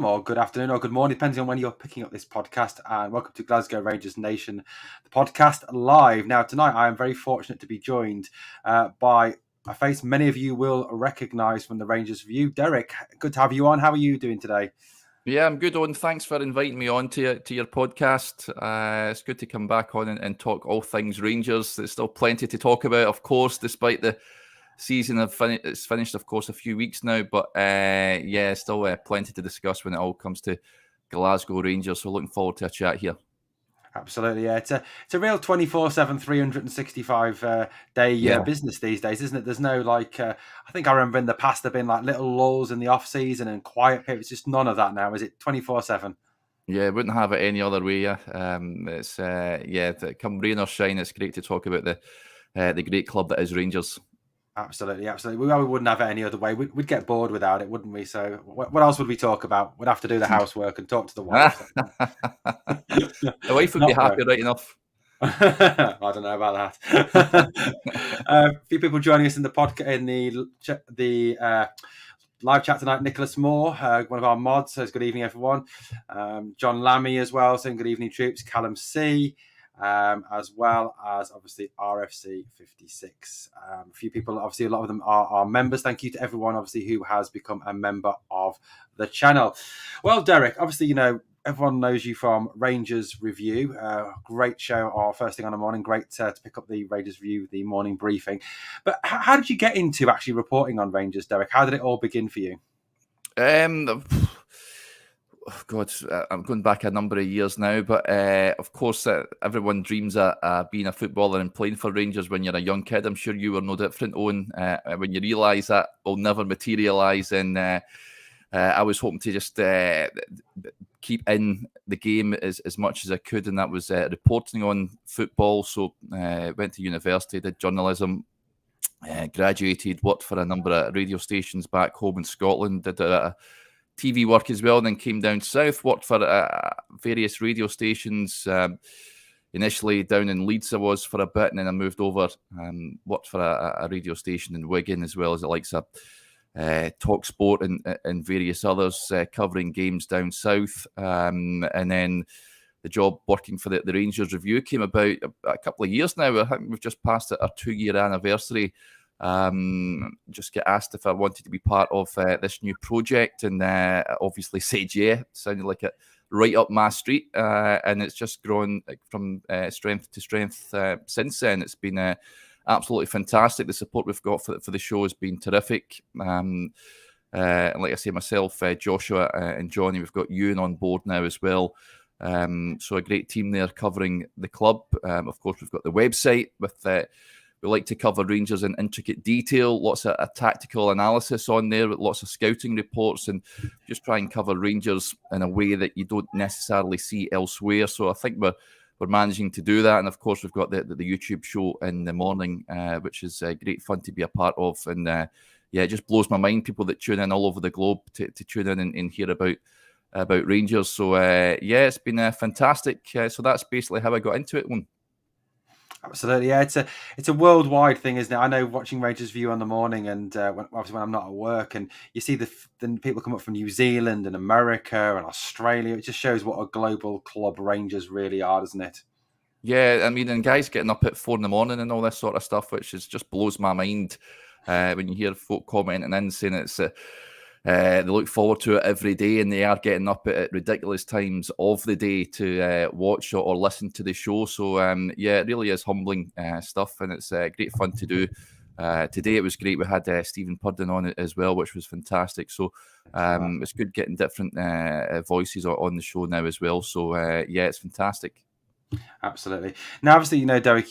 or good afternoon or good morning, depending on when you're picking up this podcast. And welcome to Glasgow Rangers Nation, the podcast live. Now, tonight I am very fortunate to be joined by a face many of you will recognise from the Rangers View. Derek, good to have you on. How are you doing today? Yeah, I'm good, Owen. Thanks for inviting me on to your podcast. It's good to come back on and talk all things Rangers. There's still plenty to talk about, of course, despite the season it's finished, of course, a few weeks now. But still plenty to discuss when it all comes to Glasgow Rangers. So looking forward to a chat here. Absolutely, yeah. It's a real 24/7, 365 day business these days, isn't it? There's no I think I remember in the past there have been like little lulls in the off season and quiet periods. Just none of that now. Is it 24/7? Yeah, wouldn't have it any other way. Come rain or shine, it's great to talk about the great club that is Rangers. Absolutely. We wouldn't have it any other way. We'd get bored without it, wouldn't we? So what else would we talk about? We'd have to do the housework and talk to the wife. The wife would be happy, right enough. I don't know about that. A few people joining us in the podcast, in the live chat tonight. Nicholas Moore, one of our mods, says good evening, everyone. John Lammy as well, saying good evening, troops. Callum C. As well as obviously RFC 56. A few people, obviously a lot of them are members. Thank you to everyone obviously who has become a member of the channel. Well, Derek, obviously everyone knows you from Rangers Review. Great show, our first thing on the morning. Great to pick up the Rangers Review, the morning briefing. But how did you get into actually reporting on Rangers, Derek? How did it all begin for you? God, I'm going back a number of years now, but of course, everyone dreams of being a footballer and playing for Rangers when you're a young kid. I'm sure you were no different, Owen. When you realise that will never materialise, and I was hoping to just keep in the game as much as I could, and that was reporting on football. So went to university, did journalism, graduated, worked for a number of radio stations back home in Scotland, did TV work as well, and then came down south, worked for various radio stations. Initially down in Leeds I was for a bit, and then I moved over and worked for a radio station in Wigan, as well as the likes of Talk Sport and various others, covering games down south. And then the job working for the Rangers Review came about a couple of years now. I think we've just passed our 2-year anniversary. Just get asked if I wanted to be part of this new project, and obviously said yeah. Sounded like it right up my street, and it's just grown from strength to strength since then. It's been absolutely fantastic. The support we've got for the show has been terrific. And like I say, myself, Joshua and Johnny, we've got Ewan on board now as well. So a great team there covering the club. Of course, we've got the website with we like to cover Rangers in intricate detail, lots of tactical analysis on there with lots of scouting reports, and just try and cover Rangers in a way that you don't necessarily see elsewhere. So I think we're managing to do that. And of course, we've got the YouTube show in the morning, which is great fun to be a part of. And it just blows my mind, people that tune in all over the globe to tune in and hear about Rangers. So it's been fantastic. So that's basically how I got into it. Absolutely, yeah. It's a worldwide thing, isn't it? I know, watching Rangers View on the morning, and obviously when I'm not at work, and you see the people come up from New Zealand and America and Australia. It just shows what a global club Rangers really are, doesn't it? Yeah, I mean, and guys getting up at 4 a.m. and all this sort of stuff, which just blows my mind when you hear folk commenting and saying it's they look forward to it every day, and they are getting up at ridiculous times of the day to watch or listen to the show. So, it really is humbling stuff, and it's great fun to do. Today it was great. We had Stephen Purden on it as well, which was fantastic. So it's good getting different voices on the show now as well. So, it's fantastic. Absolutely. Now, obviously, Derek,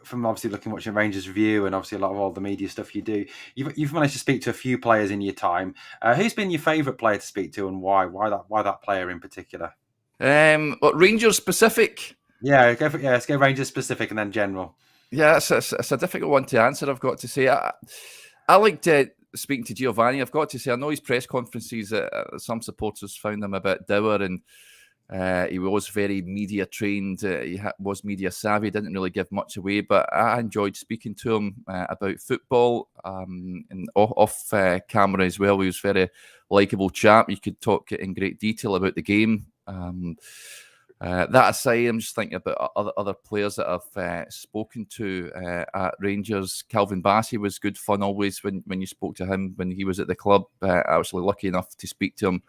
from obviously watching Rangers Review and obviously a lot of all the media stuff you do, you've managed to speak to a few players in your time. Who's been your favourite player to speak to, and why? Why that player in particular? Rangers specific? Yeah, let's go Rangers specific and then general. Yeah, it's a difficult one to answer, I've got to say. I liked speaking to Giovanni. I've got to say, I know his press conferences, some supporters found them a bit dour, and He was very media trained. He was media savvy. Didn't really give much away, but I enjoyed speaking to him about football and off camera as well. He was a very likeable chap. You could talk in great detail about the game. That aside, I'm just thinking about other players that I've spoken to at Rangers. Calvin Bassey was good fun always when you spoke to him when he was at the club. I was lucky enough to speak to him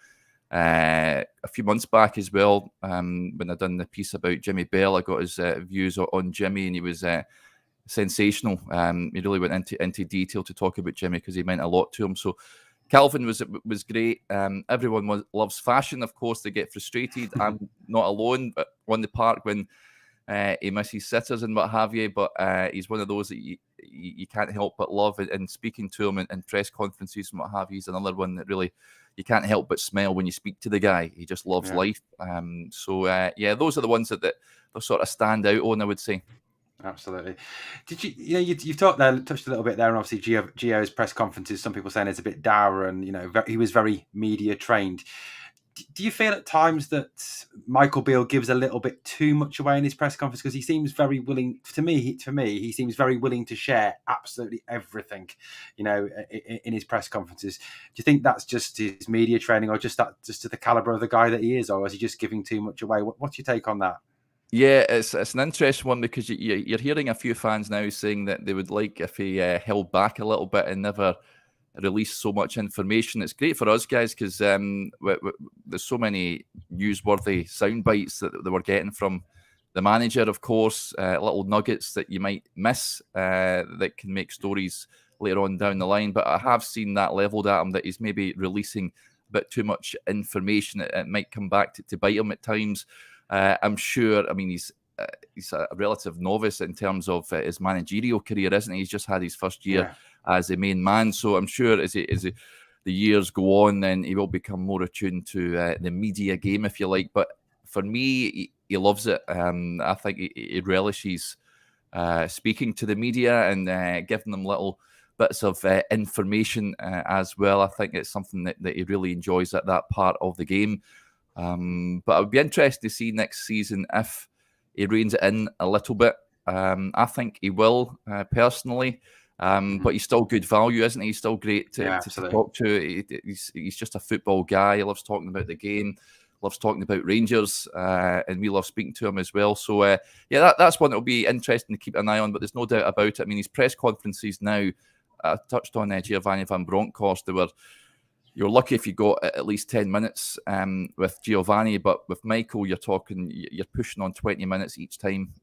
a few months back as well, when I done the piece about Jimmy Bell. I got his views on Jimmy, and he was sensational. He really went into detail to talk about Jimmy because he meant a lot to him. So Calvin was great. Everyone loves fashion, of course. They get frustrated. I'm not alone on the park when he misses sitters and what have you, but he's one of those that you can't help but love. And speaking to him in press conferences and what have you, he's another one that really you can't help but smile when you speak to the guy. He just loves life. So those are the ones that sort of stand out on, I would say. Absolutely. Did you've touched a little bit there, and obviously Gio's press conferences, some people saying it's a bit dour, and he was very media trained. Do you feel at times that Michael Beale gives a little bit too much away in his press conference? Because he seems very willing, to me, he seems very willing to share absolutely everything, in his press conferences. Do you think that's just his media training, or just to the caliber of the guy that he is, or is he just giving too much away? What's your take on that? Yeah, it's an interesting one because you're hearing a few fans now saying that they would like if he held back a little bit and never released so much information. It's great for us guys because there's so many newsworthy sound bites that we're getting from the manager, of course, little nuggets that you might miss that can make stories later on down the line. But I have seen that leveled at him, that he's maybe releasing a bit too much information. It might come back to bite him at times. I'm sure. I mean, he's a relative novice in terms of his managerial career, isn't he? He's just had his first year as the main man, so I'm sure as the years go on, then he will become more attuned to the media game, if you like. But for me, he loves it. I think he relishes speaking to the media and giving them little bits of information as well. I think it's something that he really enjoys at that part of the game. But I would be interested to see next season if he reins it in a little bit. I think he will, personally. But he's still good value, isn't he? He's still great to talk to. He's just a football guy. He loves talking about the game, loves talking about Rangers, and we love speaking to him as well. So, that's one that will be interesting to keep an eye on, but there's no doubt about it. I mean, his press conferences now, I touched on Giovanni van Bronckhorst. You're lucky if you got at least 10 minutes with Giovanni, but with Michael, you're pushing on 20 minutes each time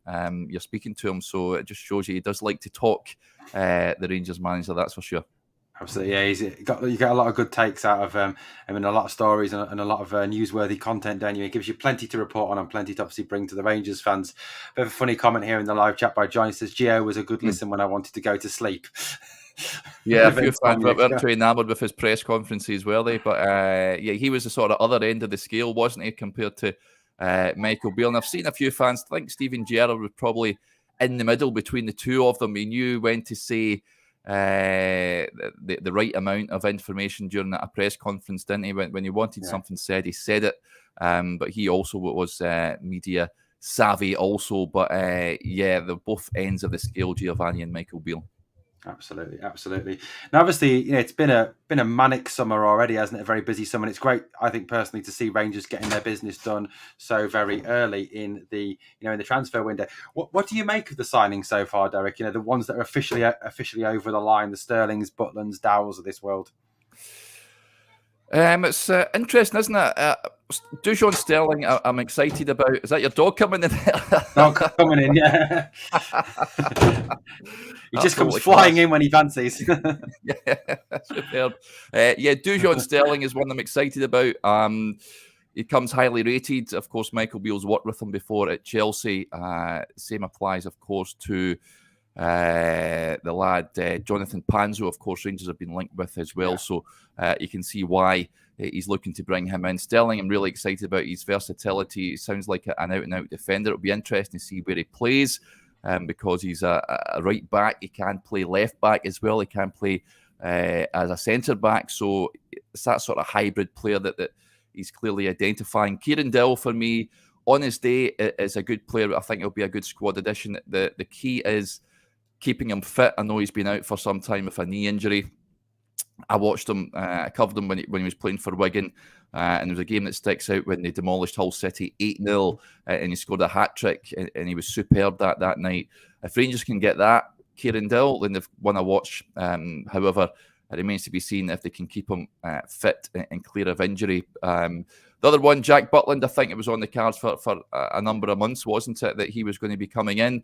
you're speaking to him. So it just shows you does like to talk, the Rangers manager, that's for sure. Absolutely, yeah. You get a lot of good takes out of him, and a lot of stories and a lot of newsworthy content, don't you? It gives you plenty to report on and plenty to obviously bring to the Rangers fans. Bit of a funny comment here in the live chat by John. He says, Gio was a good listen when I wanted to go to sleep. Yeah, a few fans weren't too enamoured with his press conferences, were they? But he was the sort of other end of the scale, wasn't he, compared to Michael Beale? And I've seen a few fans, I think Steven Gerrard was probably in the middle between the two of them. He knew when to say the right amount of information during a press conference, didn't he? When he wanted something said, he said it. But he also was media savvy also. But they're both ends of the scale, Giovanni and Michael Beale. Absolutely. Now, obviously, it's been a manic summer already, hasn't it? A very busy summer. And it's great, I think, personally, to see Rangers getting their business done so very early in the transfer window. What do you make of the signings so far, Derek? The ones that are officially over the line, the Sterlings, Butlins, Dowells of this world. It's interesting, isn't it? Dujon Sterling, I'm excited about. Is that your dog coming in? Dog coming in, yeah. He just comes flying in when he fancies. Yeah, superb. Dujon Sterling is one I'm excited about. He comes highly rated. Of course, Michael Beale's worked with him before at Chelsea. Same applies, of course, to the lad Jonathan Panzo. Of course, Rangers have been linked with as well. So you can see why he's looking to bring him in. Sterling, I'm really excited about his versatility. He sounds like an out-and-out defender. It'll be interesting to see where he plays. Because he's a right back. He can play left back as well. He can play as a centre back. So it's that sort of hybrid player that he's clearly identifying. Kieran Dill, for me, on his day, is a good player. I think he'll be a good squad addition. The key is keeping him fit. I know he's been out for some time with a knee injury. I watched him, I covered him when he was playing for Wigan, and there was a game that sticks out when they demolished Hull City 8-0, and he scored a hat-trick, and he was superb that night. If Rangers can get that, Kieran Dill, then they've won a watch. However, it remains to be seen if they can keep him fit and clear of injury. The other one, Jack Butland, I think it was on the cards for a number of months, wasn't it, that he was going to be coming in?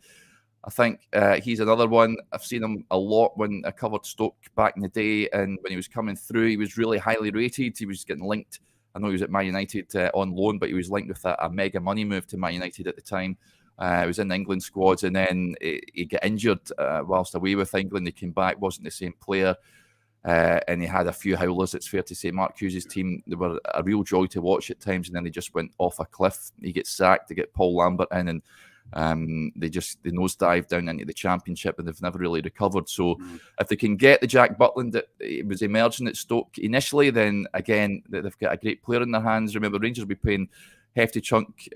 I think he's another one. I've seen him a lot when I covered Stoke back in the day, and when he was coming through, he was really highly rated. He was getting linked. I know he was at Man United on loan, but he was linked with a mega money move to Man United at the time. He was in the England squads, and then he got injured whilst away with England. He came back, wasn't the same player, and he had a few howlers, it's fair to say. Mark Hughes' team, they were a real joy to watch at times, and then they just went off a cliff. He gets sacked, they get Paul Lambert in, and they nosedive down into the Championship, and they've never really recovered. So if they can get the Jack Butland that it was emerging at Stoke initially, then again they've got a great player in their hands. Remember, Rangers will be paying hefty chunk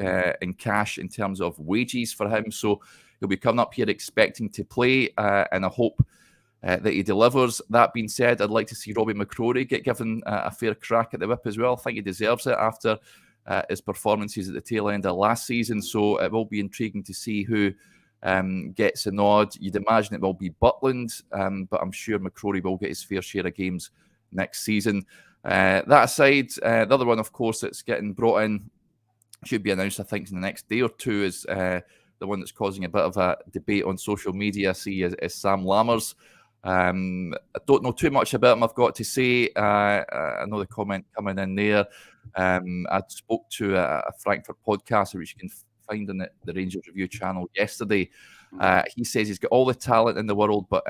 in cash in terms of wages for him, so he'll be coming up here expecting to play, and I hope that he delivers. That being said, I'd like to see Robbie McCrory get given a fair crack at the whip as well. I think he deserves it after his performances at the tail end of last season, so it will be intriguing to see who gets a nod. You'd imagine it will be Butland, but I'm sure McCrory will get his fair share of games next season. That aside, the other one, of course, that's getting brought in, should be announced, I think, in the next day or two, is the one that's causing a bit of a debate on social media, is Sam Lammers. I don't know too much about him, I've got to say. I know the comment coming in there. I spoke to a Frankfurt podcaster, which you can find on the Rangers Review channel yesterday. He says he's got all the talent in the world, but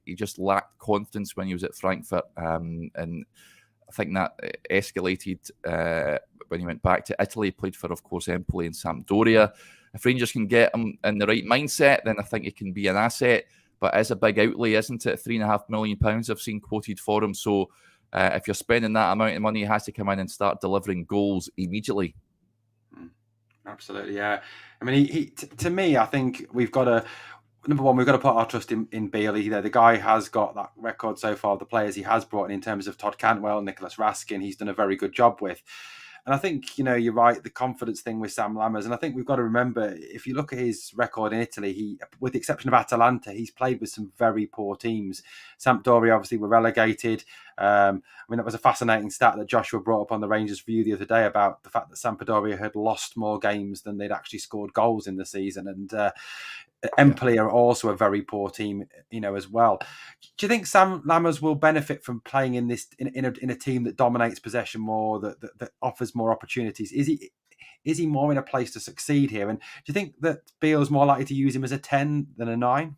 he just lacked confidence when he was at Frankfurt. And I think that escalated when he went back to Italy, played for, of course, Empoli and Sampdoria. If Rangers can get him in the right mindset, then I think he can be an asset. But it's a big outlay, isn't it? £3.5 million I've seen quoted for him. So if you're spending that amount of money, he has to come in and start delivering goals immediately. Absolutely, yeah. I mean, to me, I think we've got to, number one, we've got to put our trust in Bailey. The guy has got that record so far of the players he has brought in terms of Todd Cantwell, Nicholas Raskin. He's done a very good job with. And I think, you're right, the confidence thing with Sam Lammers. And I think we've got to remember, if you look at his record in Italy, he, with the exception of Atalanta, he's played with some very poor teams. Sampdoria obviously were relegated. That was a fascinating stat that Joshua brought up on the Rangers Review the other day about the fact that Sampdoria had lost more games than they'd actually scored goals in the season. And Empoli are also a very poor team, as well. Do you think Sam Lammers will benefit from playing in this in a team that dominates possession more, that offers more opportunities? Is he more in a place to succeed here? And do you think that Beale's more likely to use him as a 10 than a 9?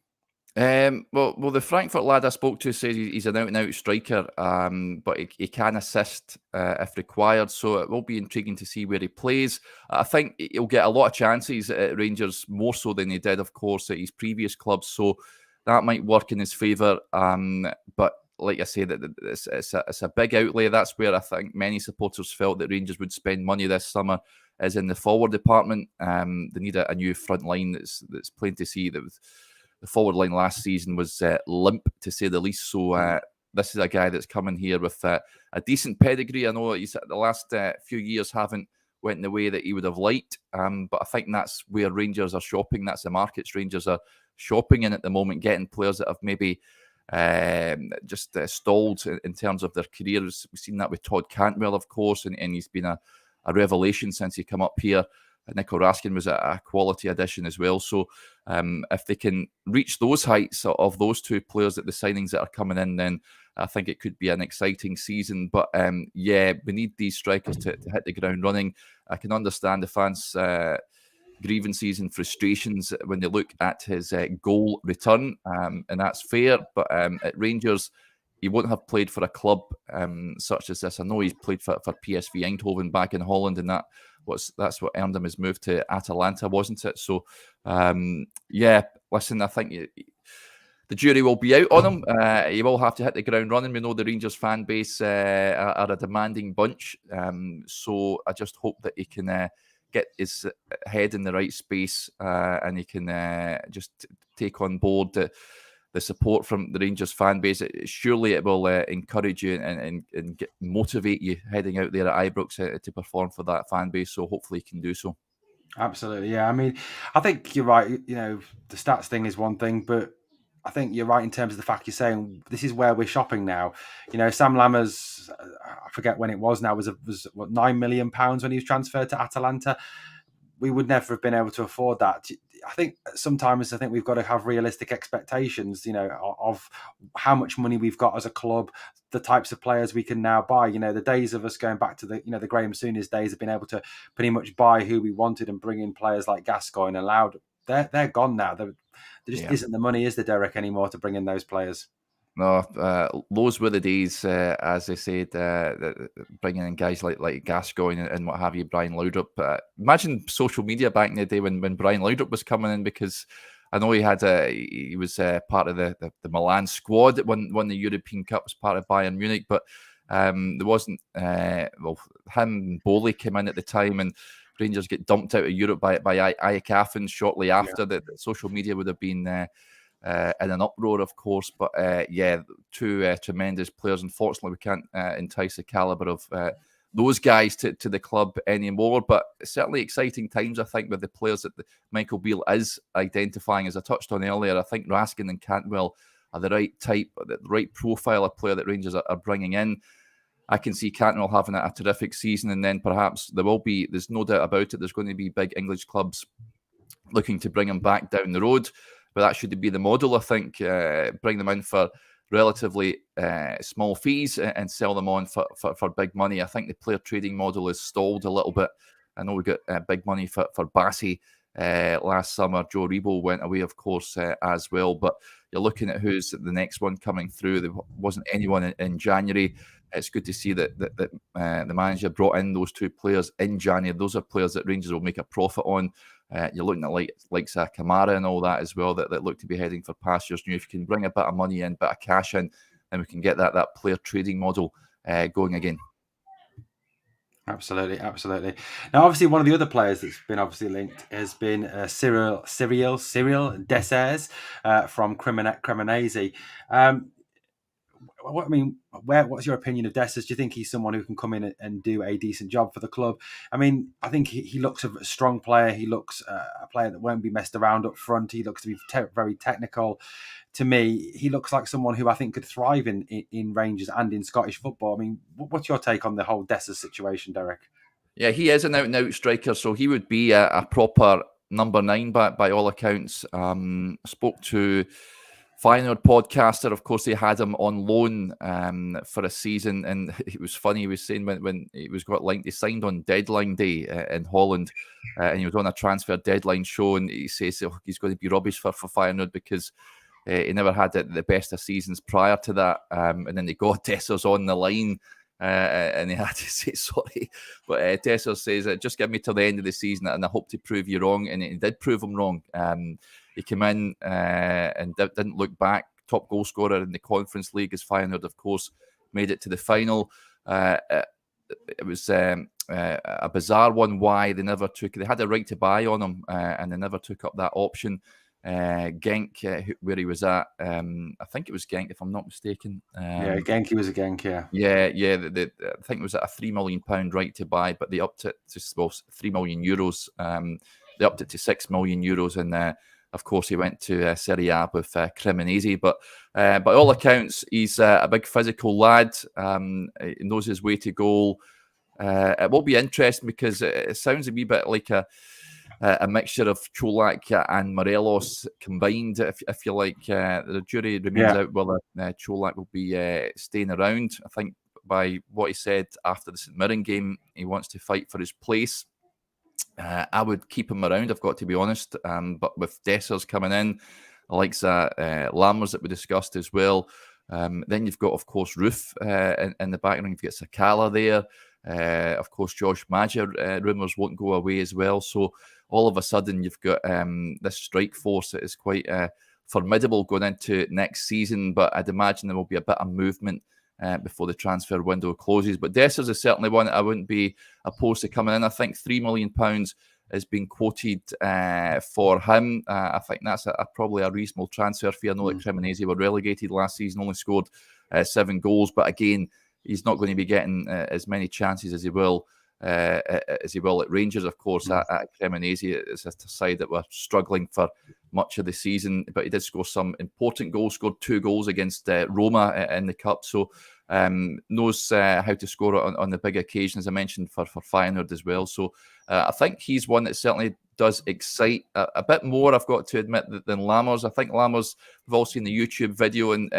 Well, the Frankfurt lad I spoke to says he's an out-and-out striker, but he can assist if required, so it will be intriguing to see where he plays. I think he'll get a lot of chances at Rangers, more so than he did, of course, at his previous clubs, so that might work in his favour. But like I say, it's a big outlay. That's where I think many supporters felt that Rangers would spend money this summer, is in the forward department. They need a new front line that's plain to see. That the forward line last season was limp, to say the least. So this is a guy that's coming here with a decent pedigree. I know the last few years haven't went in the way that he would have liked, but I think that's where Rangers are shopping. That's the markets Rangers are shopping in at the moment, getting players that have maybe just stalled in terms of their careers. We've seen that with Todd Cantwell, of course, and he's been a revelation since he came up here. Nico Raskin was a quality addition as well. So if they can reach those heights of those two players at the signings that are coming in, then I think it could be an exciting season. But we need these strikers to hit the ground running. I can understand the fans' grievances and frustrations when they look at his goal return, and that's fair. But at Rangers, he won't have played for a club such as this. I know he's played for PSV Eindhoven back in Holland, and that's what earned him his move to Atalanta, wasn't it? So, listen, I think the jury will be out on him. He will have to hit the ground running. We know the Rangers fan base are a demanding bunch. So I just hope that he can get his head in the right space and he can just take on board the support from the Rangers fan base. Surely it will encourage you and motivate you heading out there at Ibrox to perform for that fan base. So hopefully he can do so. Absolutely, yeah. I mean, I think you're right. You know, the stats thing is one thing, but I think you're right in terms of the fact you're saying this is where we're shopping now. You know, Sam Lammers, I forget when it was now, was what, £9 million when he was transferred to Atalanta. We would never have been able to afford that. I think sometimes we've got to have realistic expectations, you know, of how much money we've got as a club, the types of players we can now buy. You know, the days of us going back to the Graham Souness days of being able to pretty much buy who we wanted and bring in players like Gascoigne and Loud. They're gone now. There just isn't the money, is there, Derek, anymore to bring in those players? No, those were the days, as I said, bringing in guys like Gascoigne and what have you, Brian Laudrup. Imagine social media back in the day when Brian Laudrup was coming in, because I know he was part of the Milan squad that won the European Cup as part of Bayern Munich, but there wasn't, him and Bowley came in at the time, and Rangers get dumped out of Europe by Ajax Athens shortly after. The social media would have been in an uproar, of course, but two tremendous players. Unfortunately, we can't entice the caliber of those guys to the club anymore, but certainly exciting times, I think, with the players that Michael Beale is identifying. As I touched on earlier, I think Raskin and Cantwell are the right type, the right profile of player that Rangers are bringing in. I can see Cantwell having a terrific season, and then perhaps there's no doubt about it, there's going to be big English clubs looking to bring him back down the road. But that should be the model, I think. Bring them in for relatively small fees and sell them on for big money. I think the player trading model is stalled a little bit. I know we got big money for Bassey last summer. Joe Rebo went away, of course, as well. But you're looking at who's the next one coming through. There wasn't anyone in January. It's good to see that the manager brought in those two players in January. Those are players that Rangers will make a profit on. You're looking at like Kamara and all that as well, that look to be heading for pastures new. If you can bring a bit of money in, bit of cash in, then we can get that player trading model going again. Absolutely. Now, obviously, one of the other players that's been obviously linked has been Cyril Dessers from Cremonese. What's your opinion of Dessers? Do you think he's someone who can come in and do a decent job for the club? I mean, I think he looks a strong player. He looks a player that won't be messed around up front. He looks to be very technical. To me, he looks like someone who I think could thrive in Rangers and in Scottish football. I mean, what's your take on the whole Dessers situation, Derek? Yeah, he is an out-and-out striker, so he would be a proper number 9 by all accounts. Spoke to Feyenoord podcaster, of course, they had him on loan for a season, and it was funny. He was saying when he was got linked, he signed on deadline day in Holland, and he was on a transfer deadline show, and he says he's going to be rubbish for Feyenoord because he never had the best of seasons prior to that, and then they got Dessers on the line. And he had to say sorry, but Dessers says, just give me till the end of the season and I hope to prove you wrong, and he did prove him wrong. He came in and didn't look back, top goal scorer in the Conference League as Feyenoord, of course, made it to the final. It was a bizarre one why they had a right to buy on him, and they never took up that option. Genk, where he was at, I think it was Genk, if I'm not mistaken. Genk, he was a Genk, yeah. Yeah. I think it was at a £3 million right to buy, but they upped it to €3 million. They upped it to €6 million, and of course he went to Serie A with Cremonese. But by all accounts, he's a big physical lad. He knows his way to goal. It will be interesting because it sounds a wee bit like a mixture of Cholak and Morelos combined, if you like. The jury remains out whether Cholak will be staying around. I think by what he said after the St Mirren game, he wants to fight for his place. I would keep him around, I've got to be honest. But with Dessers coming in, the likes of Lammers that we discussed as well. Then you've got, of course, Roof in the background. You've got Sakala there. Of course, Josh Maja rumours won't go away as well. So all of a sudden, you've got this strike force that is quite formidable going into next season, but I'd imagine there will be a bit of movement before the transfer window closes. But Dessers is certainly one that I wouldn't be opposed to coming in. I think £3 million has been quoted for him. I think that's probably a reasonable transfer fee. I know that Cremonese were relegated last season, only scored 7 goals, but again, he's not going to be getting as many chances as he will at Rangers, of course. At Cremonese, it's a side that were struggling for much of the season, but he did score some important goals, scored 2 goals against Roma in the Cup, so knows how to score on the big occasions. I mentioned for Feyenoord as well, so I think he's one that certainly does excite a bit more, I've got to admit, than Lammers. I think Lammers, we've all seen the YouTube video, and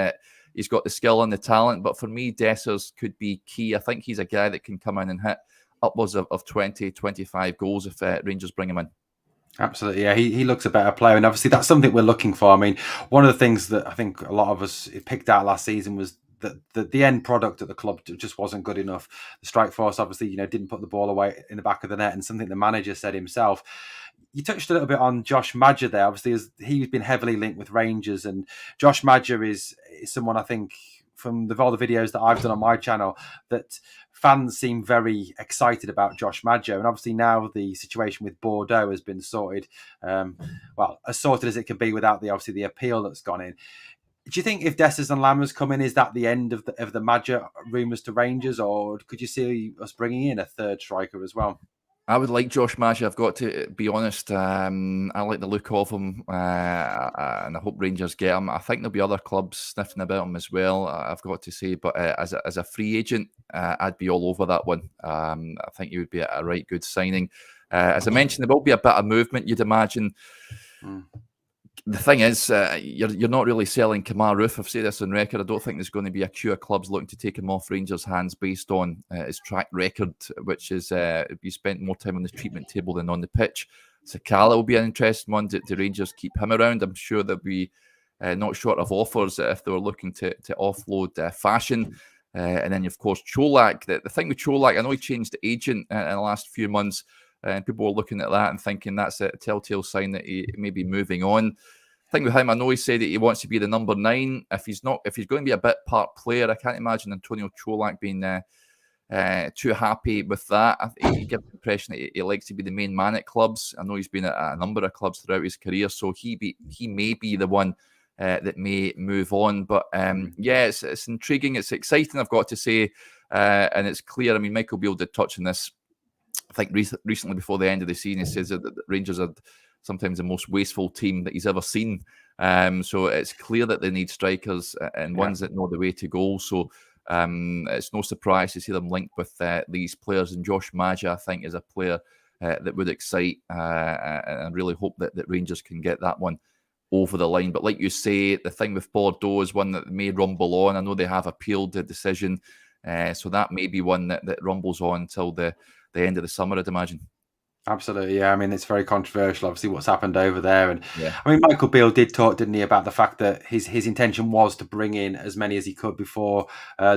he's got the skill and the talent, but for me, Dessers could be key. I think he's a guy that can come in and hit upwards of 20, 25 goals if Rangers bring him in. Absolutely, yeah. He looks a better player, and obviously that's something we're looking for. I mean, one of the things that I think a lot of us picked out last season was that the end product at the club just wasn't good enough. The strike force, obviously, didn't put the ball away in the back of the net, and something the manager said himself. You touched a little bit on Josh Maja there. Obviously, as he's been heavily linked with Rangers, and Josh Maja is someone, I think, from all the videos that I've done on my channel, that fans seem very excited about Josh Maja. And obviously now the situation with Bordeaux has been sorted, as sorted as it can be without the appeal that's gone in. Do you think if Dessers and Lammers come in, is that the end of the Maja rumours to Rangers, or could you see us bringing in a third striker as well? I would like Josh Maja, I've got to be honest. I like the look of him, and I hope Rangers get him. I think there'll be other clubs sniffing about him as well, I've got to say. But as a free agent, I'd be all over that one. I think he would be a right good signing. As I mentioned, there will be a bit of movement, you'd imagine. The thing is, you're not really selling Kemar Roof. I've said this on record. I don't think there's going to be a queue of clubs looking to take him off Rangers' hands based on his track record, which is he spent more time on the treatment table than on the pitch. Sakala will be an interesting one. Do Rangers keep him around? I'm sure they'll be not short of offers if they were looking to offload Fashion. And then, of course, Čolak. The thing with Čolak, I know he changed agent in the last few months, and people were looking at that and thinking that's a telltale sign that he may be moving on. Thing with him, I know he said that he wants to be the number 9. If he's going to be a bit part player, I can't imagine Antonio Čolak being too happy with that. He gives the impression that he likes to be the main man at clubs. I know he's been at a number of clubs throughout his career, so he may be the one that may move on. But it's intriguing, it's exciting, I've got to say, and it's clear. I mean, Michael Beale did touch on this, I think, recently before the end of the season. He says that the Rangers are sometimes the most wasteful team that he's ever seen. So it's clear that they need strikers and ones that know the way to goal. So it's no surprise to see them linked with these players. And Josh Maja, I think, is a player that would excite, and I really hope that Rangers can get that one over the line. But like you say, the thing with Bordeaux is one that may rumble on. I know they have appealed the decision, so that may be one that rumbles on until the end of the summer, I'd imagine. Absolutely, yeah. I mean, it's very controversial, obviously, what's happened over there. And I mean, Michael Beale did talk, didn't he, about the fact that his intention was to bring in as many as he could before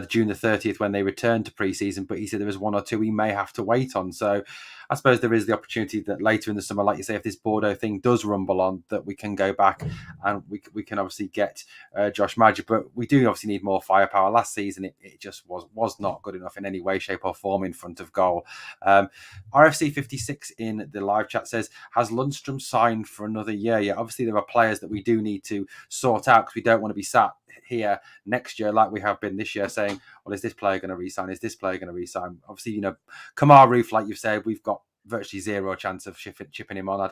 June the 30th when they returned to pre-season. But he said there was 1 or 2 he may have to wait on. So I suppose there is the opportunity that later in the summer, like you say, if this Bordeaux thing does rumble on, that we can go back and we can obviously get Josh Maja. But we do obviously need more firepower. Last season, it just was not good enough in any way, shape or form in front of goal. RFC 56 in the live chat says, has Lundstrom signed for another year? Yeah, obviously there are players that we do need to sort out because we don't want to be sat here next year like we have been this year saying, well, is this player going to re-sign? Is this player going to re-sign? Obviously, Kemar Roof, like you've said, we've got virtually zero chance of chipping him on.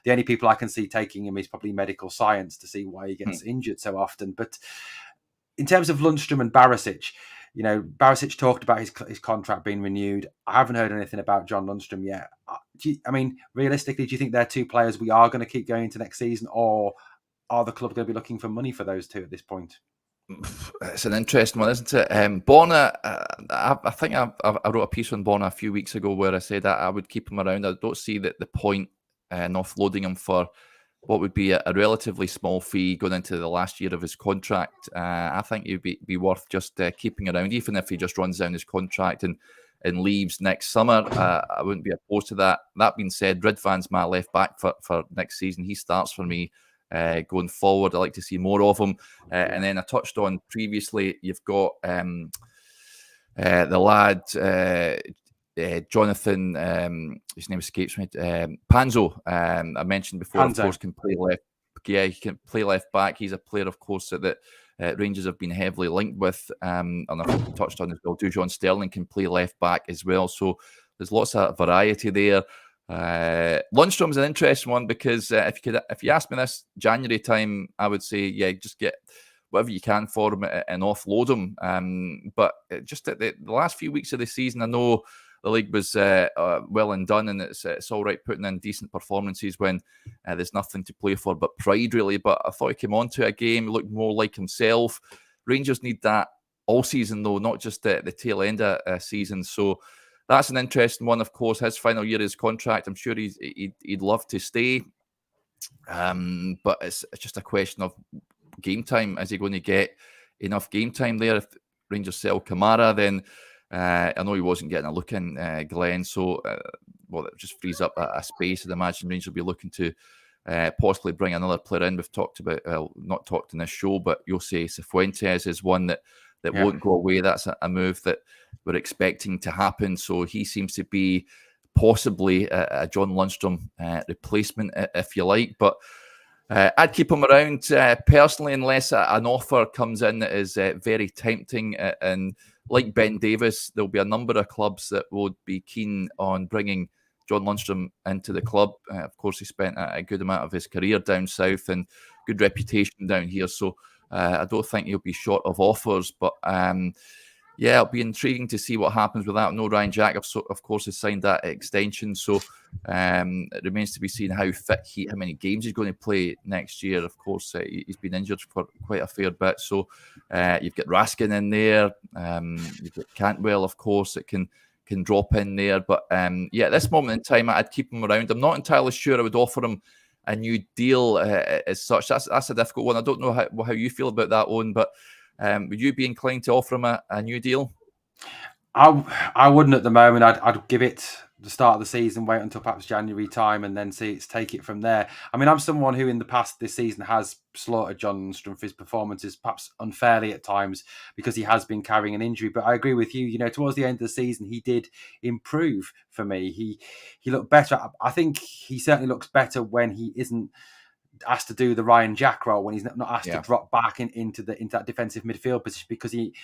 The only people I can see taking him is probably medical science to see why he gets injured so often. But in terms of Lundstrom and Barisic, Barisic talked about his contract being renewed. I haven't heard anything about John Lundstrom yet. Realistically, do you think they're 2 players we are going to keep going into next season, or are the club going to be looking for money for those 2 at this point? It's an interesting one, isn't it? Borna, I think I wrote a piece on Borna a few weeks ago where I said that I would keep him around. I don't see the point in offloading him for what would be a relatively small fee going into the last year of his contract. I think it would be worth just keeping around, even if he just runs down his contract and leaves next summer. I wouldn't be opposed to that. That being said, Ridvan's my left back for next season. He starts for me going forward. I'd like to see more of him. And then I touched on previously, you've got the lad, Jonathan, his name escapes me, Panzo. I mentioned before, Panzo. of course, can play left. Yeah, he can play left back. He's a player, of course, that Rangers have been heavily linked with. And I've touched on as well, Dujon Sterling can play left back as well. So there's lots of variety there. Lundstrom's an interesting one because if you ask me this January time, I would say, yeah, just get whatever you can for him and offload him. But just at the last few weeks of the season, I know the league was well and done, and it's all right putting in decent performances when there's nothing to play for but pride, really. But I thought he came onto a game, looked more like himself. Rangers need that all season, though, not just the tail end of season. So that's an interesting one, of course. His final year of his contract, I'm sure he'd love to stay. But it's just a question of game time. Is he going to get enough game time there? If Rangers sell Kamara, then I know he wasn't getting a look in, Glenn. So, it just frees up a space. I'd imagine Rangers will be looking to possibly bring another player in. We've talked about, not talked in this show, but Jose Cifuentes is one that won't go away. That's a move that we're expecting to happen. So he seems to be possibly a John Lundstrom replacement, if you like. But I'd keep him around personally, unless an offer comes in that is very tempting. And like Ben Davis, there'll be a number of clubs that would be keen on bringing John Lundstrom into the club. Of course, he spent a good amount of his career down south and good reputation down here. So I don't think he'll be short of offers. But yeah, it'll be intriguing to see what happens with that. No, Ryan Jack, of course, has signed that extension. So it remains to be seen how many games he's going to play next year. Of course, he's been injured for quite a fair bit. So you've got Raskin in there. You've got Cantwell, of course, that can drop in there. But yeah, at this moment in time, I'd keep him around. I'm not entirely sure I would offer him a new deal as such. That's a difficult one. I don't know how you feel about that, Owen, but would you be inclined to offer him a new deal? I wouldn't at the moment. I'd give it the start of the season, wait until perhaps January time, and then take it from there. I mean, I'm someone who in the past this season has slaughtered John Lundstrom for his performances, perhaps unfairly at times, because he has been carrying an injury. But I agree with you. You know, towards the end of the season, he did improve for me. He looked better. I think he certainly looks better when he isn't asked to do the Ryan Jack role, when he's not asked to drop back into that defensive midfield position, because he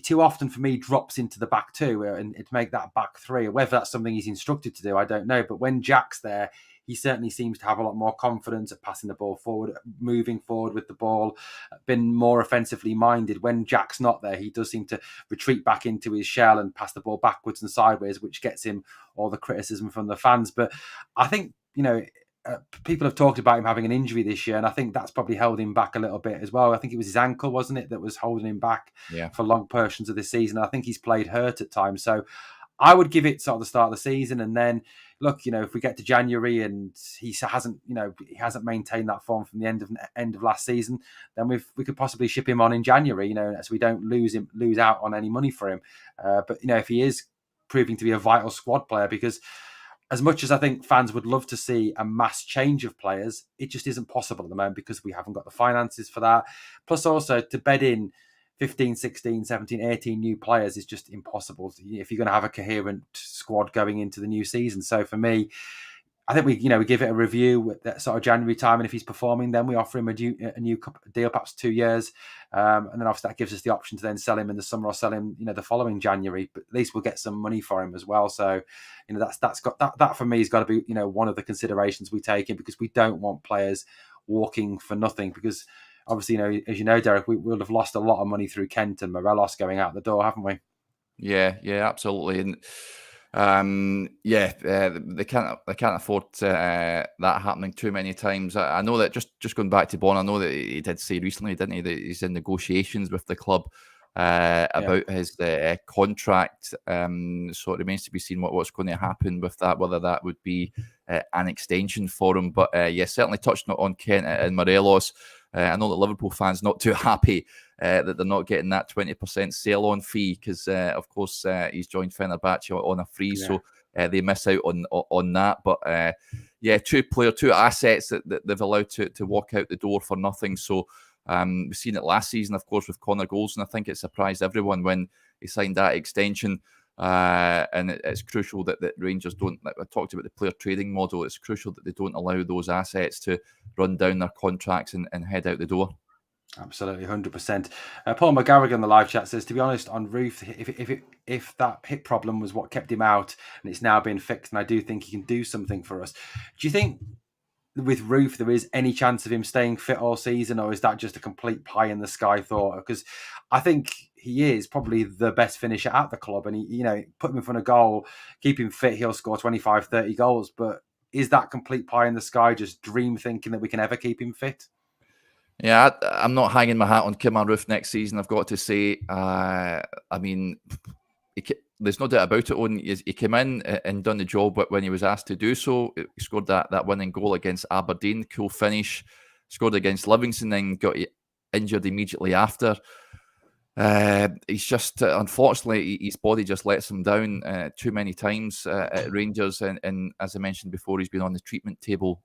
too often for me drops into the back two and to make that back three. Whether that's something he's instructed to do, I don't know. But when Jack's there, he certainly seems to have a lot more confidence at passing the ball forward, moving forward with the ball, been more offensively minded. When Jack's not there, he does seem to retreat back into his shell and pass the ball backwards and sideways, which gets him all the criticism from the fans. But I think, people have talked about him having an injury this year, and I think that's probably held him back a little bit as well. I think it was his ankle, wasn't it, that was holding him back for long portions of this season. I think he's played hurt at times. So I would give it sort of the start of the season, and then look, if we get to January and he hasn't maintained that form from the end of last season, then we could possibly ship him on in January, so we don't lose out on any money for him. But if he is proving to be a vital squad player, because as much as I think fans would love to see a mass change of players, it just isn't possible at the moment because we haven't got the finances for that. Plus also to bed in 15, 16, 17, 18 new players is just impossible if you're going to have a coherent squad going into the new season. So for me, I think we give it a review at that sort of January time, and if he's performing, then we offer him a new deal, perhaps 2 years, and then obviously that gives us the option to then sell him in the summer or sell him, the following January. But at least we'll get some money for him as well. So, that's got that for me has got to be one of the considerations we take in, because we don't want players walking for nothing. Because obviously, as you know, Derek, we will have lost a lot of money through Kent and Morelos going out the door, haven't we? Yeah, absolutely. And they can't afford that happening too many times. I know that just going back to Bon, I know that he did say recently, didn't he, that he's in negotiations with the club about his contract. So it remains to be seen what's going to happen with that, whether that would be an extension for him. But certainly touched on Kent and Morelos. I know that Liverpool fans not too happy that they're not getting that 20% sell-on fee, because, of course, he's joined Fenerbahce on a free. Yeah. So they miss out on that. But yeah, two assets that they've allowed to walk out the door for nothing. So we've seen it last season, of course, with Connor Golson. I think it surprised everyone when he signed that extension. And it's crucial that Rangers don't, like I talked about the player trading model, it's crucial that they don't allow those assets to run down their contracts and head out the door. Absolutely, 100%. Paul McGarrigan on the live chat says, to be honest, on Roof, if that hip problem was what kept him out and it's now been fixed, and I do think he can do something for us. Do you think with Roof there is any chance of him staying fit all season, or is that just a complete pie in the sky thought? Because I think he is probably the best finisher at the club, and he, put him in front of goal, keep him fit, he'll score 25, 30 goals. But is that complete pie in the sky, just dream thinking that we can ever keep him fit? Yeah, I'm not hanging my hat on Kemar Roofe next season, I've got to say. I mean, there's no doubt about it, Owen. He came in and done the job when he was asked to do so. He scored that winning goal against Aberdeen, cool finish. Scored against Livingston, then got injured immediately after. He's just, unfortunately, his body just lets him down too many times at Rangers. And as I mentioned before, he's been on the treatment table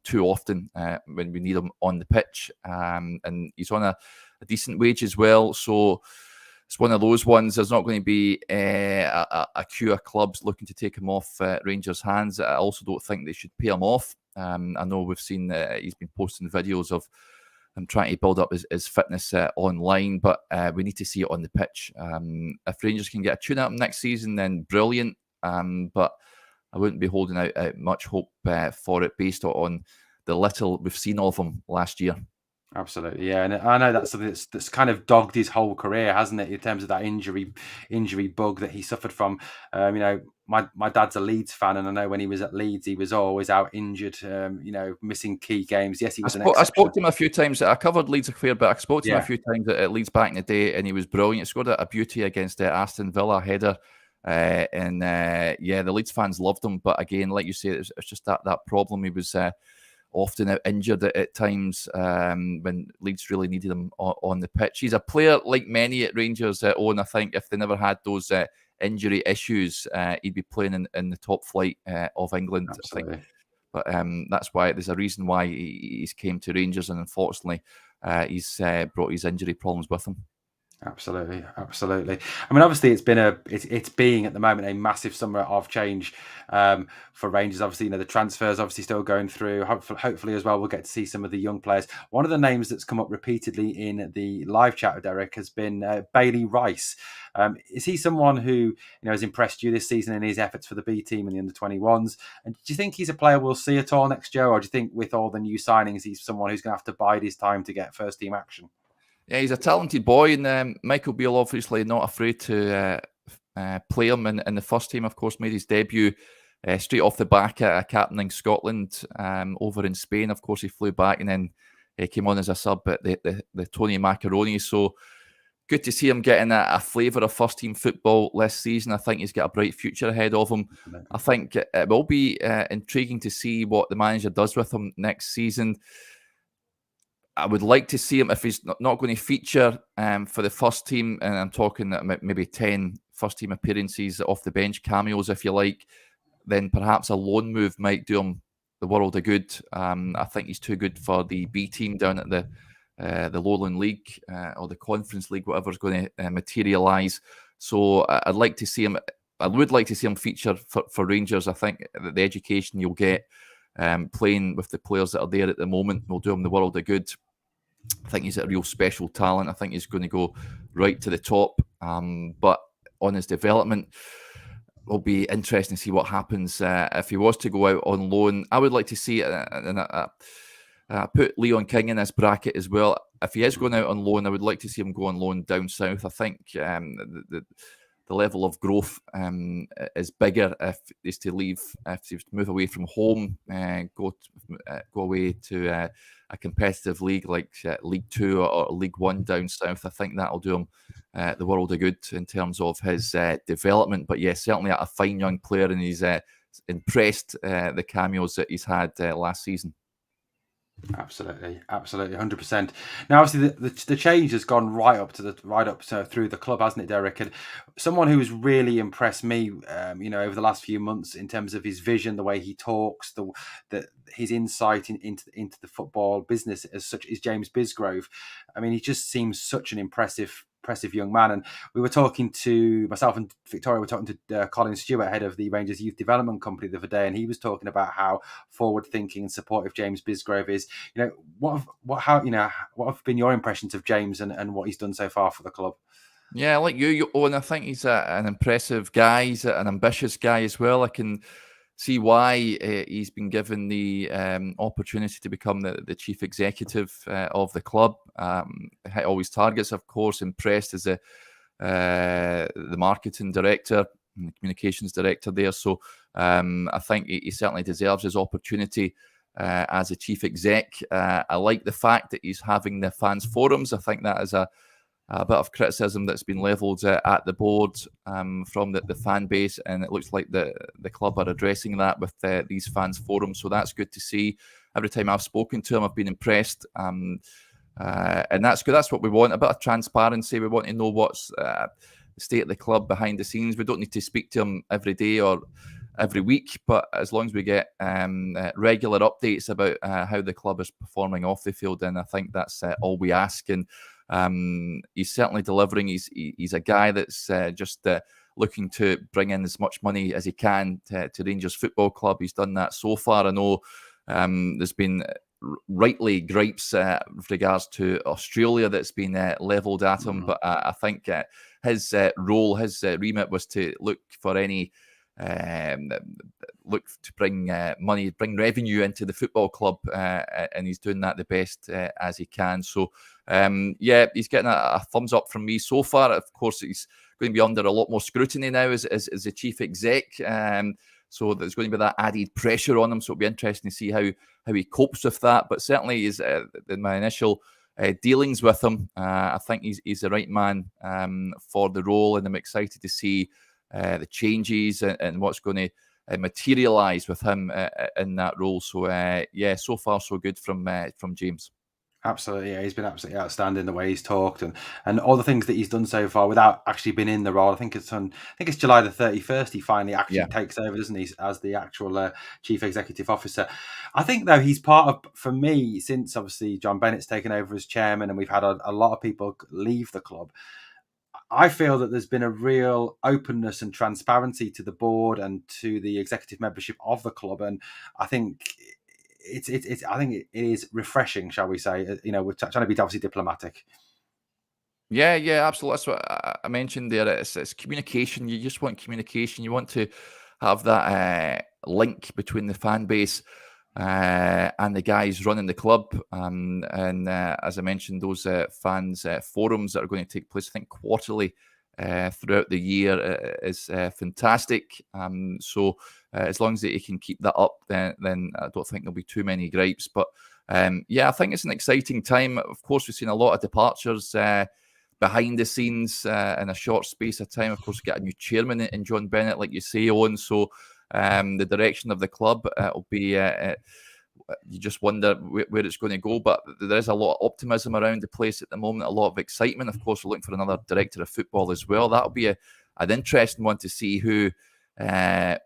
too often when we need him on the pitch. And he's on a decent wage as well. So it's one of those ones. There's not going to be a queue of clubs looking to take him off Rangers' hands. I also don't think they should pay him off. I know we've seen he's been posting videos of him trying to build up his fitness online, but we need to see it on the pitch. If Rangers can get a tune out next season, then brilliant. But I wouldn't be holding out much hope for it based on the little we've seen of him last year. Absolutely, yeah, and I know that's something that's kind of dogged his whole career, hasn't it? In terms of that injury bug that he suffered from. My dad's a Leeds fan, and I know when he was at Leeds, he was always out injured. Missing key games. Yes, he was I spoke to him a few times. I covered Leeds a fair bit. I spoke to him a few times at Leeds back in the day, and he was brilliant. He scored a beauty against Aston Villa header. The Leeds fans loved him, but again, like you say, it's just that problem. He was often out injured at times when Leeds really needed him on the pitch. He's a player like many at Rangers, Owen. I think if they never had those injury issues, he'd be playing in the top flight of England. Absolutely. I think. But that's why there's a reason why he's came to Rangers, and unfortunately, he's brought his injury problems with him. Absolutely. I mean, obviously, it's being at the moment a massive summer of change for Rangers. Obviously, the transfers obviously still going through. Hopefully, as well, we'll get to see some of the young players. One of the names that's come up repeatedly in the live chat with Derek has been Bailey Rice. Is he someone who has impressed you this season in his efforts for the B team and the under-21s? And do you think he's a player we'll see at all next year, or do you think with all the new signings, he's someone who's going to have to bide his time to get first team action? Yeah, he's a talented boy, and Michael Beale obviously not afraid to play him in the first team. Of course, made his debut straight off the back captaining Scotland over in Spain. Of course, he flew back and then came on as a sub at the Tony Macaroni. So good to see him getting a flavour of first team football this season. I think he's got a bright future ahead of him. I think it will be intriguing to see what the manager does with him next season. I would like to see him, if he's not going to feature for the first team, and I'm talking maybe 10 first team appearances off the bench, cameos if you like, then perhaps a loan move might do him the world of good. I think he's too good for the B team down at the Lowland League or the Conference League, whatever's going to materialise. So I'd like to see him. I would like to see him feature for Rangers. I think the education you'll get playing with the players that are there at the moment will do him the world of good. I think he's a real special talent. I think he's going to go right to the top. But on his development, it'll be interesting to see what happens if he was to go out on loan. I would like to see, and I put Leon King in this bracket as well. If he is going out on loan, I would like to see him go on loan down south. I think the level of growth is bigger if he's to leave, if he's to move away from home, go away to a competitive league like League 2 or League 1 down south. I think that'll do him the world of good in terms of his development. But yeah, certainly a fine young player, and he's impressed the cameos that he's had last season. Absolutely, 100%. Now, obviously, the change has gone right up through the club, hasn't it, Derek? And someone who's really impressed me, over the last few months in terms of his vision, the way he talks, his insight into the football business as such, is James Bisgrove. I mean, he just seems such an impressive young man. And we were talking to myself and Victoria. We're talking to Colin Stewart, head of the Rangers Youth Development Company, the other day, and he was talking about how forward-thinking and supportive James Bisgrove is. What have been your impressions of James and what he's done so far for the club? Yeah, like you, Owen, I think he's an impressive guy. He's an ambitious guy as well. I can see why he's been given the opportunity to become the chief executive of the club. Hit all his targets, of course. Impressed as the marketing director and the communications director there. So I think he certainly deserves his opportunity as a chief exec. I like the fact that he's having the fans forums. I think that is a bit of criticism that's been levelled at the board from the fan base, and it looks like the club are addressing that with these fans forums. So that's good to see. Every time I've spoken to him, I've been impressed. And that's good. That's what we want, a bit of transparency. We want to know what's the state of the club behind the scenes. We don't need to speak to him every day or every week, but as long as we get regular updates about how the club is performing off the field, then I think that's all we ask. And he's certainly delivering. He's a guy that's just looking to bring in as much money as he can to Rangers Football Club. He's done that so far. I know there's been rightly gripes with regards to Australia that's been levelled at him, but I think his role, his remit was to look for any look to bring money, bring revenue into the football club, and he's doing that the best as he can. So he's getting a thumbs up from me so far. Of course, he's going to be under a lot more scrutiny now as the chief exec. So there's going to be that added pressure on him. So it'll be interesting to see how he copes with that. But certainly, in my initial dealings with him, I think he's the right man for the role, and I'm excited to see the changes and what's going to materialise with him in that role. So so far so good from James. Absolutely, yeah. He's been absolutely outstanding the way he's talked and all the things that he's done so far without actually being in the role. I think it's July the 31st. He finally actually takes over, doesn't he, as the actual chief executive officer. I think though he's part of, for me, since obviously John Bennett's taken over as chairman and we've had a lot of people leave the club. I feel that there's been a real openness and transparency to the board and to the executive membership of the club, and I think I think it is refreshing, shall we say? We're trying to be obviously diplomatic. Yeah, absolutely. That's what I mentioned there. It's communication. You just want communication. You want to have that link between the fan base and the guys running the club. And as I mentioned, those fans forums that are going to take place, I think, quarterly throughout the year is fantastic. So as long as he can keep that up, then I don't think there'll be too many gripes. But I think it's an exciting time. Of course, we've seen a lot of departures behind the scenes in a short space of time. Of course, we get a new chairman in John Bennett, like you say, Owen. So the direction of the club will be you just wonder where it's going to go. But there is a lot of optimism around the place at the moment, a lot of excitement. Of course, we're looking for another director of football as well. That'll be an interesting one to see who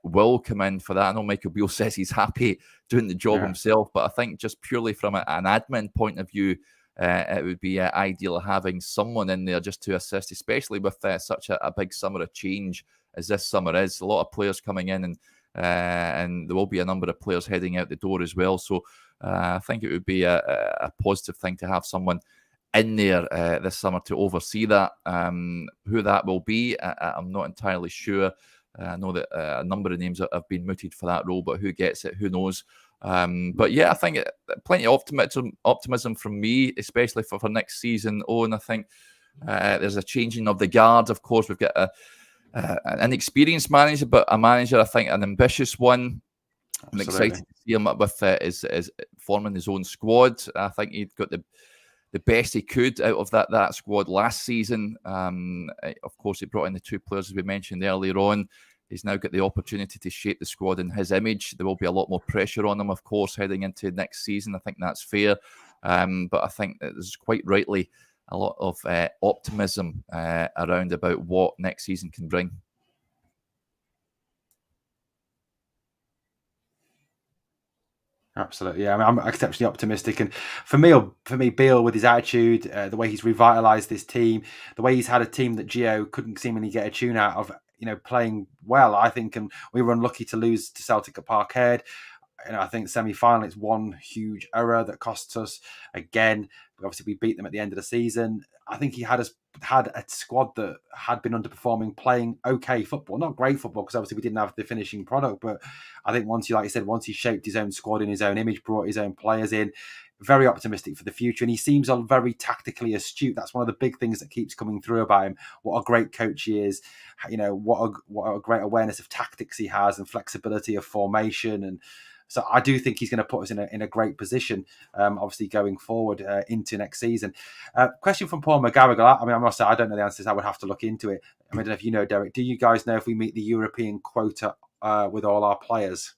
will come in for that. I know Michael Beale says he's happy doing the job himself, but I think just purely from an admin point of view, it would be ideal having someone in there just to assist, especially with such a big summer of change as this summer is. A lot of players coming in, and there will be a number of players heading out the door as well. So I think it would be a positive thing to have someone in there this summer to oversee that. Who that will be, I'm not entirely sure. I know that a number of names have been mooted for that role, but who gets it, who knows? But I think plenty of optimism from me, especially for next season. And I think there's a changing of the guard. Of course, we've got an experienced manager, but a manager, I think, an ambitious one. I'm excited to see him with his forming his own squad. I think he got the best he could out of that squad last season. Of course, he brought in the two players, as we mentioned earlier on. He's now got the opportunity to shape the squad in his image. There will be a lot more pressure on him, of course, heading into next season. I think that's fair. But I think that there's quite rightly a lot of optimism around about what next season can bring. Absolutely, yeah. I mean, I'm exceptionally optimistic, and for me, Beale with his attitude, the way he's revitalised this team, the way he's had a team that Gio couldn't seemingly get a tune out of, playing well, I think, and we were unlucky to lose to Celtic at Parkhead. I think semi-final, it's one huge error that costs us again. But obviously, we beat them at the end of the season. I think he had a squad that had been underperforming, playing okay football, not great football, because obviously we didn't have the finishing product. But I think once he shaped his own squad in his own image, brought his own players in, very optimistic for the future. And he seems very tactically astute. That's one of the big things that keeps coming through about him. What a great coach he is. What a great awareness of tactics he has, and flexibility of formation. And so I do think he's going to put us in a great position, obviously going forward into next season. Question from Paul McGarrigle. I must say, I don't know the answers. I would have to look into it. I don't know if you know, Derek. Do you guys know if we meet the European quota with all our players?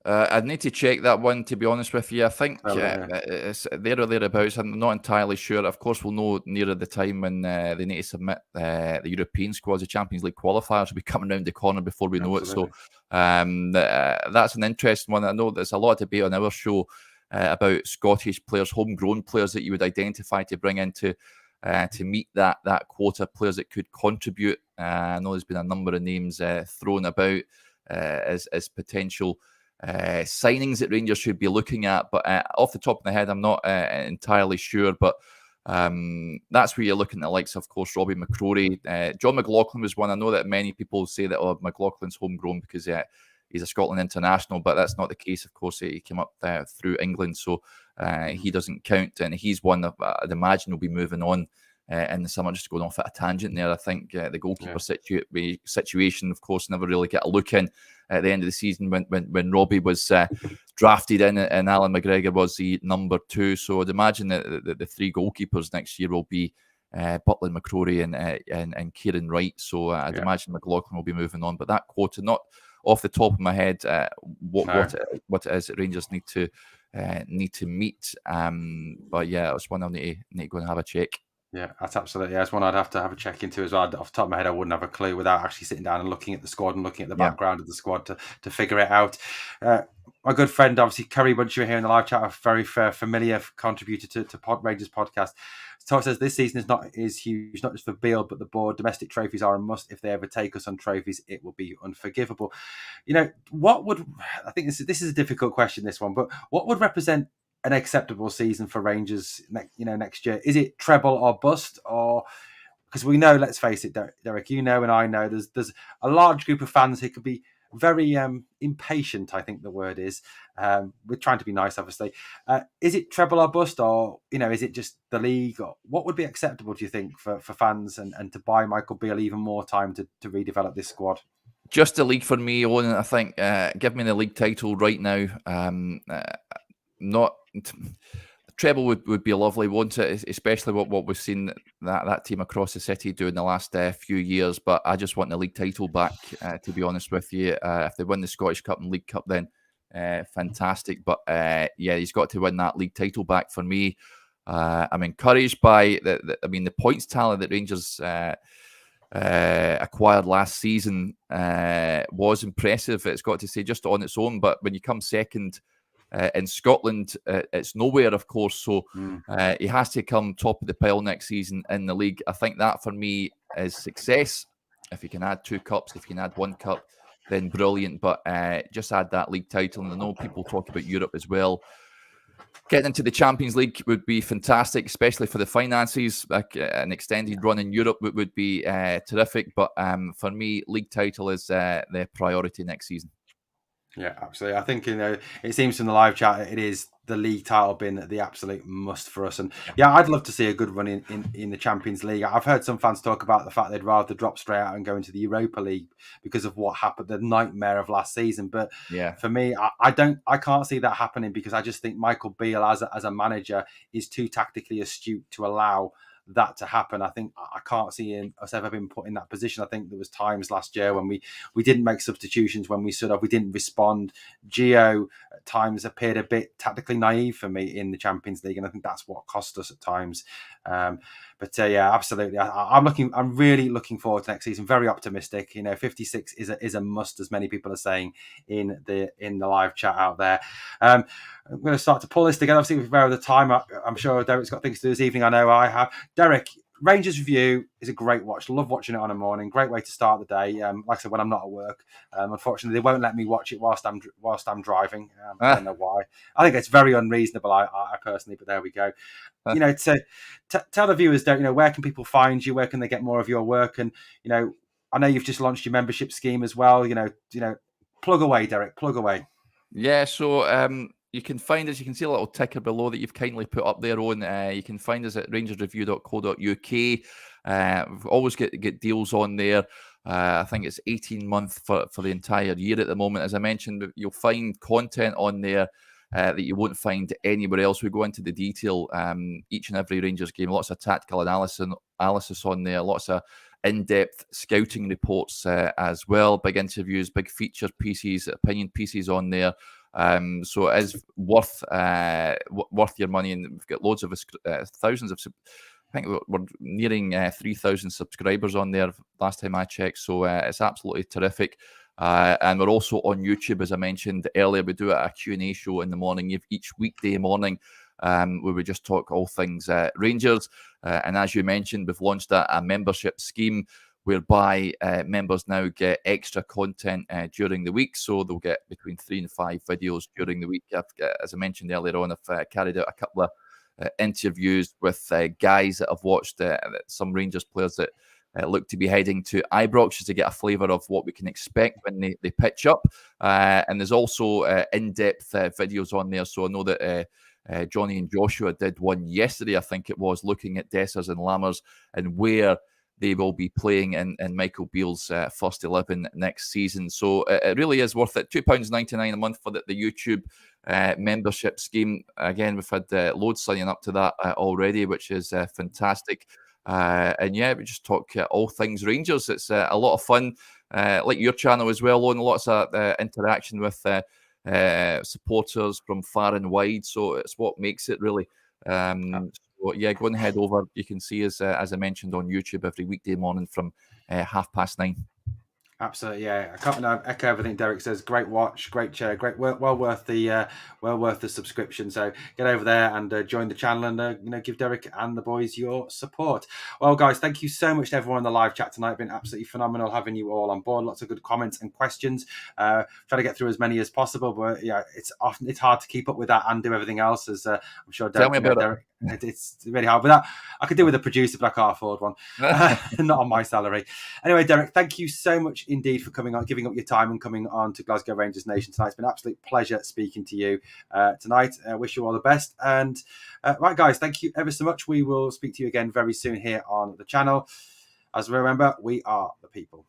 I'd need to check that one, to be honest with you. I think it's there or thereabouts. I'm not entirely sure. Of course, we'll know nearer the time when they need to submit the European squads. The Champions League qualifiers will be coming around the corner before we know it. So that's an interesting one. I know there's a lot of debate on our show about Scottish players, homegrown players that you would identify to bring into to meet that quota, players that could contribute. I know there's been a number of names thrown about as potential signings that Rangers should be looking at, but off the top of my head, I'm not entirely sure. But that's where you're looking at the likes, of course, Robbie McCrory. John McLaughlin was one. I know that many people say that McLaughlin's homegrown because he's a Scotland international, but that's not the case. Of course, he came up through England, so he doesn't count, and he's one that I'd imagine will be moving on in the summer. Just going off at a tangent there, I think the goalkeeper situation, of course, never really get a look in at the end of the season when Robbie was drafted in, and Alan McGregor was the number 2. So I'd imagine that the 3 goalkeepers next year will be Butler, McCrory, and Kieran Wright. So I'd imagine McLaughlin will be moving on. But that quota, not off the top of my head, what it is that Rangers need to meet. But yeah, it's one I'll need to go and have a check. Yeah, that's absolutely. That's one I'd have to have a check into as well. Off the top of my head, I wouldn't have a clue without actually sitting down and looking at the squad and looking at the background of the squad to figure it out. My good friend, obviously, Curry, once you were here in the live chat, a very familiar contributor to Rangers podcast. So it says this season is huge, not just for Beale, but the board. Domestic trophies are a must. If they ever take us on trophies, it will be unforgivable. I think this is a difficult question, this one, but what would represent an acceptable season for Rangers next year? Is it treble or bust? Or because we know, let's face it, Derek, and I know there's a large group of fans who could be very impatient, I think the word is. We're trying to be nice, obviously. Is it treble or bust, or is it just the league? Or what would be acceptable, do you think, for fans and to buy Michael Beale even more time to redevelop this squad? Just the league for me, Owen. I think give me the league title right now. Not treble would be lovely, wouldn't it? Especially what we've seen that team across the city do in the last few years. But I just want the league title back, to be honest with you. If they win the Scottish Cup and League Cup, then fantastic. But he's got to win that league title back for me. I'm encouraged by the points tally that Rangers acquired last season was impressive. It's got to say, just on its own. But when you come second in Scotland, it's nowhere, of course. So he has to come top of the pile next season in the league. I think that for me is success. If you can add 2 cups, if you can add 1 cup, then brilliant. But just add that league title. And I know people talk about Europe as well. Getting into the Champions League would be fantastic, especially for the finances. An extended run in Europe would be terrific. But for me, league title is the priority next season. Yeah, absolutely. I think it seems from the live chat it is the league title being the absolute must for us. And I'd love to see a good run in the Champions League. I've heard some fans talk about the fact they'd rather drop straight out and go into the Europa League because of what happened, the nightmare of last season. But for me, I can't see that happening, because I just think Michael Beale as a manager is too tactically astute to allow that to happen. I think I can't see us ever been put in that position. I think there was times last year when we didn't make substitutions, when we didn't respond. Gio at times appeared a bit tactically naive for me in the Champions League, and I think that's what cost us at times. Yeah, absolutely. I'm really looking forward to next season. Very optimistic. 56 is a must, as many people are saying in the live chat out there. I'm going to start to pull this together. Obviously, with very the time, I'm sure Derek's got things to do this evening. I know I have. Derek, Rangers Review is a great watch. Love watching it on a morning. Great way to start the day. Like I said, when I'm not at work, unfortunately, they won't let me watch it whilst I'm driving. I don't know why. I think it's very unreasonable. I personally, but there we go. To tell the viewers, where can people find you? Where can they get more of your work? And I know you've just launched your membership scheme as well. Plug away, Derek. Plug away. Yeah. So you can find us. You can see a little ticker below that you've kindly put up there on. You can find us at rangersreview.co.uk. We've always get deals on there. I think it's 18-month for the entire year at the moment. As I mentioned, you'll find content on there that you won't find anywhere else. We go into the detail each and every Rangers game. Lots of tactical analysis on there. Lots of in-depth scouting reports as well. Big interviews, big feature pieces, opinion pieces on there. So it is worth your money, and we've got loads of thousands of. I think we're nearing 3,000 subscribers on there last time I checked. So it's absolutely terrific. And we're also on YouTube, as I mentioned earlier. We do a Q&A show in the morning, each weekday morning, where we just talk all things Rangers. And as you mentioned, we've launched a membership scheme whereby members now get extra content during the week. So they'll get between 3 and 5 videos during the week. As I mentioned earlier on, I've carried out a couple of interviews with guys that have watched some Rangers players that look to be heading to Ibrox, just to get a flavour of what we can expect when they pitch up. And there's also in-depth videos on there. So I know that Johnny and Joshua did one yesterday, I think it was, looking at Dessers and Lammers and where they will be playing in Michael Beale's first 11 next season. So it really is worth it. £2.99 a month for the YouTube membership scheme. Again, we've had loads signing up to that already, which is fantastic. And yeah, we just talk all things Rangers. It's a lot of fun, like your channel as well, on lots of interaction with supporters from far and wide. So it's what makes it really. So yeah, go and head over. You can see us, as I mentioned, on YouTube every weekday morning from 9:30. Absolutely, yeah. I can't echo everything Derek says. Great watch, great chair, great, well worth the subscription. So get over there and join the channel, and give Derek and the boys your support. Well, guys, thank you so much to everyone in the live chat tonight. It's been absolutely phenomenal having you all on board. Lots of good comments and questions. Try to get through as many as possible, but yeah, it's hard to keep up with that and do everything else. As I'm sure Derek. Tell me about it. It's really hard. But that I could do with a producer, but I can't afford one. Not on my salary. Anyway, Derek, thank you so much indeed for coming on, giving up your time and coming on to Glasgow Rangers Nation tonight. It's been an absolute pleasure speaking to you tonight. Wish you all the best. And right, guys, thank you ever so much. We will speak to you again very soon here on the channel. As we remember, we are the people.